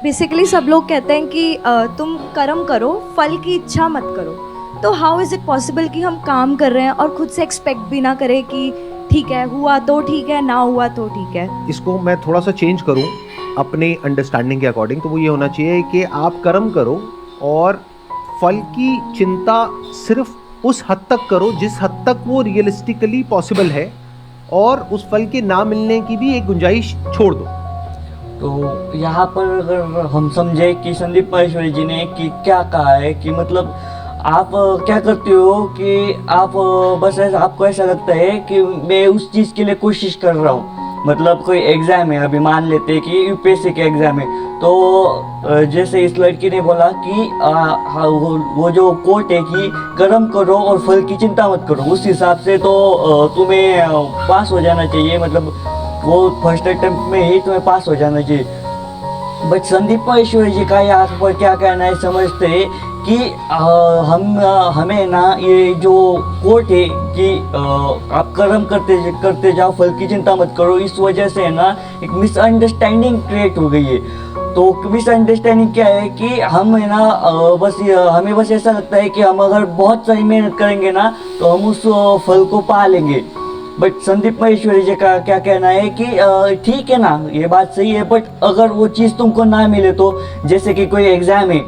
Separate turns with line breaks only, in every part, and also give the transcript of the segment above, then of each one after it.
Basically सब लोग कहते हैं कि तुम कर्म करो, फल की इच्छा मत करो। तो हाउ इज़ इट पॉसिबल कि हम काम कर रहे हैं और खुद से एक्सपेक्ट भी ना करें कि ठीक है, हुआ तो ठीक है, ना हुआ तो ठीक है।
इसको मैं थोड़ा सा चेंज करूं अपने अंडरस्टैंडिंग के अकॉर्डिंग, तो वो ये होना चाहिए कि आप कर्म करो और फल की चिंता सिर्फ उस हद तक करो जिस हद तक वो रियलिस्टिकली पॉसिबल है, और उस फल के ना मिलने की भी एक गुंजाइश छोड़ दो।
तो यहाँ पर अगर हम समझे कि संदीप महेश्वरी जी ने कि क्या कहा है कि मतलब आप क्या करते हो कि आप बस ऐसा आपको ऐसा लगता है कि मैं उस चीज़ के लिए कोशिश कर रहा हूँ। मतलब कोई एग्ज़ाम है, अभी मान लेते हैं कि यूपीएससी के एग्ज़ाम है, तो जैसे इस लड़की ने बोला कि हाँ, वो जो कोट है कि कर्म करो और फल की चिंता मत करो, उस हिसाब से तो तुम्हें पास हो जाना चाहिए। मतलब वो फर्स्ट अटेम्प्ट में ही तुम्हें पास हो जाना चाहिए। बट संदीप महेश्वरी जी का यहाँ पर क्या कहना है, समझते हैं कि हमें ना ये जो कोट है कि आप कर्म करते करते जाओ, फल की चिंता मत करो, इस वजह से है ना एक मिसअंडरस्टैंडिंग क्रिएट हो गई है। तो मिसअंडरस्टैंडिंग क्या है कि हम है ना हमें बस ऐसा लगता है कि हम अगर बहुत सारी मेहनत करेंगे ना तो हम उस फल को पा लेंगे। बट संदीप महेश्वरी जी का क्या कहना है कि ठीक है ना, ये बात सही है, बट अगर वो चीज़ तुमको ना मिले तो जैसे कि कोई एग्ज़ाम है,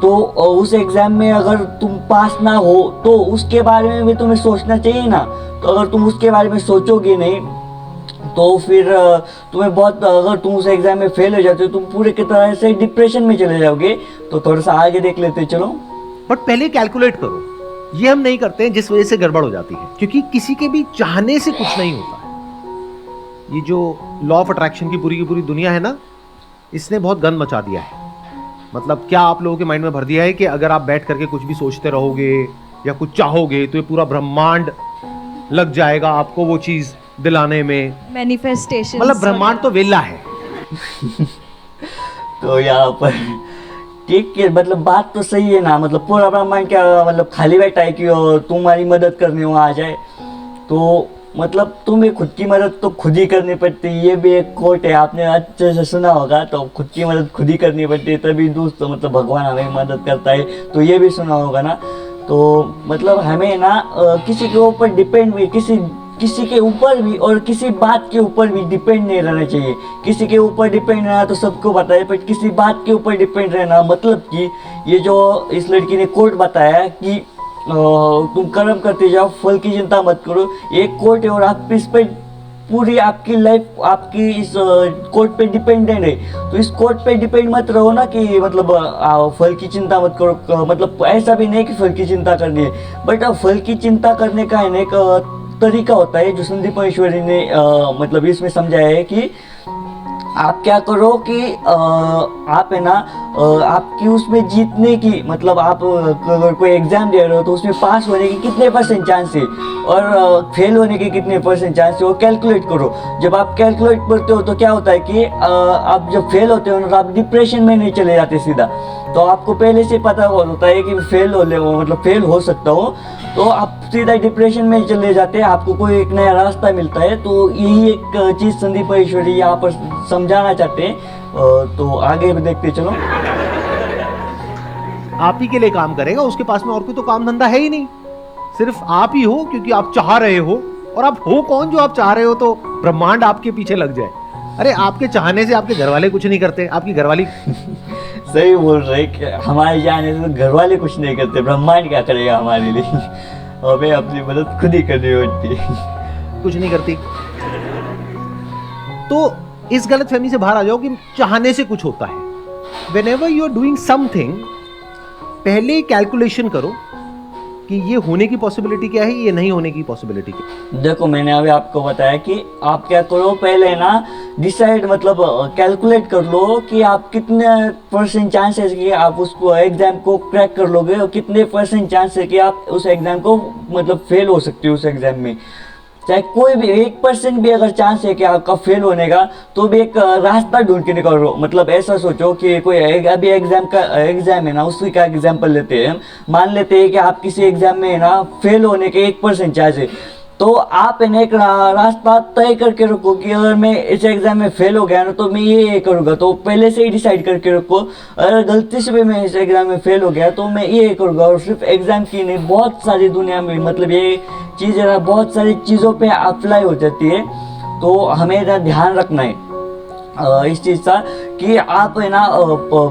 तो उस एग्ज़ाम में अगर तुम पास ना हो तो उसके बारे में भी तुम्हें सोचना चाहिए ना। तो अगर तुम उसके बारे में सोचोगे नहीं तो फिर तुम्हें बहुत, अगर तुम उस एग्ज़ाम में फेल हो जाते हो तुम पूरे की तरह से डिप्रेशन में चले जाओगे। तो थोड़ा सा आगे देख लेते चलो।
बट पहले कैलकुलेट करो, ये हम नहीं करते हैं, जिस वजह से गड़बड़ हो जाती है, क्योंकि किसी के भी चाहने से कुछ नहीं होता है। ये जो लॉ ऑफ अट्रैक्शन की पूरी दुनिया है ना, इसने बहुत गंद मचा दिया है। मतलब क्या आप लोगों के माइंड में भर दिया है कि अगर आप बैठ करके कुछ भी सोचते रहोगे या कुछ चाहोगे तो ये पूरा ब्रह्मांड लग जाएगा आपको वो चीज दिलाने में।
मैनिफेस्टेशन,
मतलब ब्रह्मांड तो वेला है।
तो यहाँ पर ठीक है, मतलब बात तो सही है ना। मतलब पूरा ब्रह्मांड क्या मतलब खाली बैठा है कि तुम्हारी मदद करने वहाँ आ जाए? तो मतलब तुम्हें खुद की मदद तो खुद ही करनी पड़ती है। ये भी एक कोट है, आपने अच्छे से सुना होगा। तो खुद की मदद खुद ही करनी पड़ती है, तभी दोस्तों मतलब भगवान हमें मदद करता है। तो ये भी सुना होगा ना। तो मतलब हमें ना किसी के ऊपर डिपेंड भी, किसी के ऊपर भी और किसी बात के ऊपर भी डिपेंड नहीं रहना चाहिए। किसी के ऊपर डिपेंड रहना तो सबको पता है, पर किसी बात के ऊपर डिपेंड रहना, मतलब कि ये जो इस लड़की ने कोट बताया कि तुम कर्म करते जाओ, फल की चिंता मत करो, एक कोट है और आप इस पर पूरी आपकी लाइफ आपकी इस कोट पे डिपेंडेंट है। तो इस कोट पे डिपेंड मत रहो ना कि मतलब फल की चिंता मत करो। मतलब ऐसा भी नहीं कि फल की चिंता करनी है, बट फल की चिंता करने का है ना एक तरीका होता है जो संदीप महेश्वरी ने मतलब इसमें समझाया है कि आप क्या करो कि आप है ना आपकी उसमें जीतने की, मतलब आप अगर कोई एग्जाम दे रहे हो तो उसमें पास होने के कितने परसेंट चांस है और फेल होने के कितने परसेंट चांस है वो कैलकुलेट करो। जब आप कैलकुलेट करते हो तो क्या होता है कि आप जब फेल होते हो ना तो आप डिप्रेशन में नहीं चले जाते सीधा। तो आपको पहले से पता होता है कि फेल हो सकता हो, तो आप सीधा डिप्रेशन में चले जाते हैं, आपको कोई एक नया रास्ता मिलता है। तो यही एक चीज़ संदीप महेश्वरी यहाँ पर समझाना चाहते हैं। तो आगे भी देखते चलो।
आप ही के लिए काम करेगा, उसके पास में और कोई तो काम धंधा है ही नहीं, सिर्फ आप ही हो, क्योंकि आप चाह रहे हो। और आप हो कौन जो आप चाह रहे हो तो ब्रह्मांड आपके पीछे लग जाए? अरे आपके चाहने से आपके घर वाले कुछ नहीं करते, आपकी घरवाली
सही बोल रहे कि हमारे जाने से तो घर वाले कुछ नहीं करते, ब्रह्मांड क्या करेगा हमारे लिए? हमें अपनी मदद खुद ही करनी होती है,
कुछ नहीं करती। तो इस गलतफहमी से बाहर आ जाओ कि चाहने से कुछ होता है। Whenever you are doing something, पहले कैलकुलेशन करो कि ये होने की पॉसिबिलिटी क्या है, ये नहीं होने की पॉसिबिलिटी क्या।
देखो मैंने अभी आपको बताया कि आप क्या करो, पहले ना डिसाइड मतलब कैलकुलेट कर लो कि आप कितने परसेंट चांसेस कि आप उसको एग्जाम को क्रैक कर लोगे और कितने परसेंट चांस है कि आप उस एग्जाम को मतलब फेल हो सकते हो उस एग्जाम में। चाहे कोई भी 1% भी अगर चांस है कि आपका फेल होने का, तो भी एक रास्ता ढूंढ के निकालो। मतलब ऐसा सोचो कि कोई अभी एग्जाम है ना, उसी का एग्जाम्पल लेते हैं। मान लेते हैं कि आप किसी एग्जाम में है ना फेल होने के 1% चांस है, तो आप इन्हें एक रास्ता तय करके रखो कि अगर मैं इस एग्जाम में फेल हो गया ना तो मैं ये करूँगा, तो पहले से ही डिसाइड करके रखो। अगर गलती से भी मैं इस एग्जाम में फेल हो गया तो मैं ये करूँगा। और सिर्फ एग्जाम की नहीं, बहुत सारी दुनिया में मतलब ये चीज़ है ना, बहुत सारी चीज़ों पे अप्लाई हो जाती है। तो हमें ना ध्यान रखना है इस चीज़ का कि आप है ना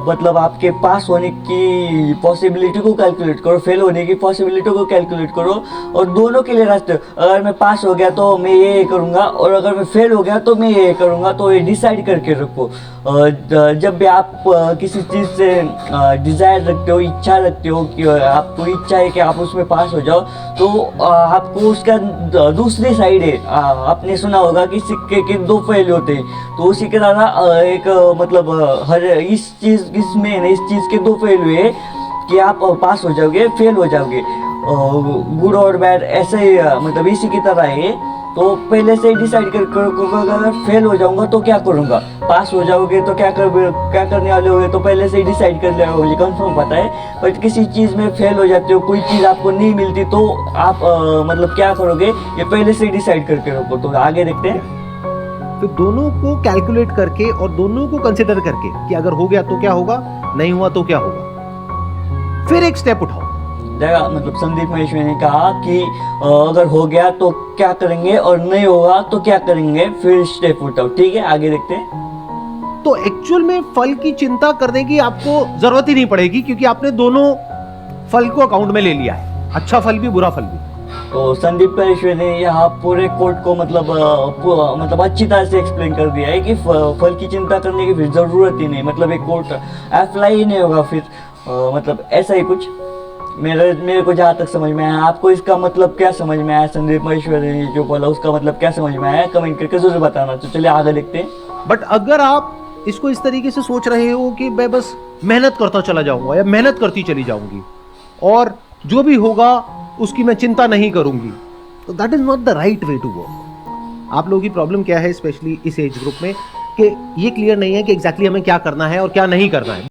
मतलब आपके पास होने की पॉसिबिलिटी को कैलकुलेट करो, फेल होने की पॉसिबिलिटी को कैलकुलेट करो, और दोनों के लिए रास्ते। अगर मैं पास हो गया तो मैं ये करूँगा, और अगर मैं फेल हो गया तो मैं ये करूँगा, तो ये डिसाइड करके रखो। जब भी आप किसी चीज़ से डिज़ायर रखते हो, इच्छा रखते हो कि आपको इच्छा है कि आप उसमें पास हो जाओ, तो आपको उसका दूसरी साइड है। आपने सुना होगा कि सिक्के के दो पहलू होते हैं, तो उसी के तरह एक मतलब हर इस चीज़ के दो पहलू है कि आप पास हो जाओगे, फेल हो जाओगे, गुड और बैड, ऐसे ही मतलब इसी की तरह है। तो पहले से ही डिसाइड कर अगर फेल हो जाऊंगा तो क्या करूंगा, पास हो जाओगे तो क्या करने वाले होगे, तो पहले से ही डिसाइड कर लिया होगा, ये कंफर्म पता है। बट किसी चीज़ में फेल हो जाते हो, कोई चीज़ आपको नहीं मिलती, तो आप मतलब क्या करोगे, ये पहले से ही डिसाइड करके रखो। तो आगे देखते हैं।
फिर दोनों को कैलकुलेट करके और दोनों को कंसिडर करके कि अगर हो गया तो क्या होगा, नहीं हुआ तो क्या होगा, फिर एक स्टेप उठाओ।
देखा, मतलब संदीप महेश्वरी ने कहा कि अगर हो गया तो क्या करेंगे और नहीं होगा तो क्या करेंगे, फिर स्टेप उठाओ। ठीक है, आगे देखते हैं।
तो एक्चुअल में फल की चिंता करने की आपको जरूरत ही नहीं पड़ेगी, क्योंकि आपने दोनों फल को अकाउंट में ले लिया है, अच्छा फल भी बुरा फल भी।
तो संदीप महेश्वरी ने यहाँ पूरे कोर्ट को मतलब अच्छी तरह से एक्सप्लेन कर दिया है कि फल की चिंता करने की फिर जरूरत ही नहीं, मतलब एक कोर्ट अप्लाई ही नहीं होगा फिर, मतलब ऐसा ही कुछ मेरे को जहाँ तक समझ में आया। आपको इसका मतलब क्या समझ में आया, संदीप महेश्वरी ने जो बोला उसका मतलब क्या समझ में आया, कमेंट करके जरूर बताना। तो चलिए आगे देखते हैं।
बट अगर आप इसको इस तरीके से सोच रहे हो कि मैं बस मेहनत करता चला जाऊंगा या मेहनत करती चली जाऊंगी और जो भी होगा उसकी मैं चिंता नहीं करूंगी, तो that is not the right way to work. आप लोगों की प्रॉब्लम क्या है, स्पेशली इस एज ग्रुप में, कि ये क्लियर नहीं है कि एग्जैक्टली हमें क्या करना है और क्या नहीं करना है।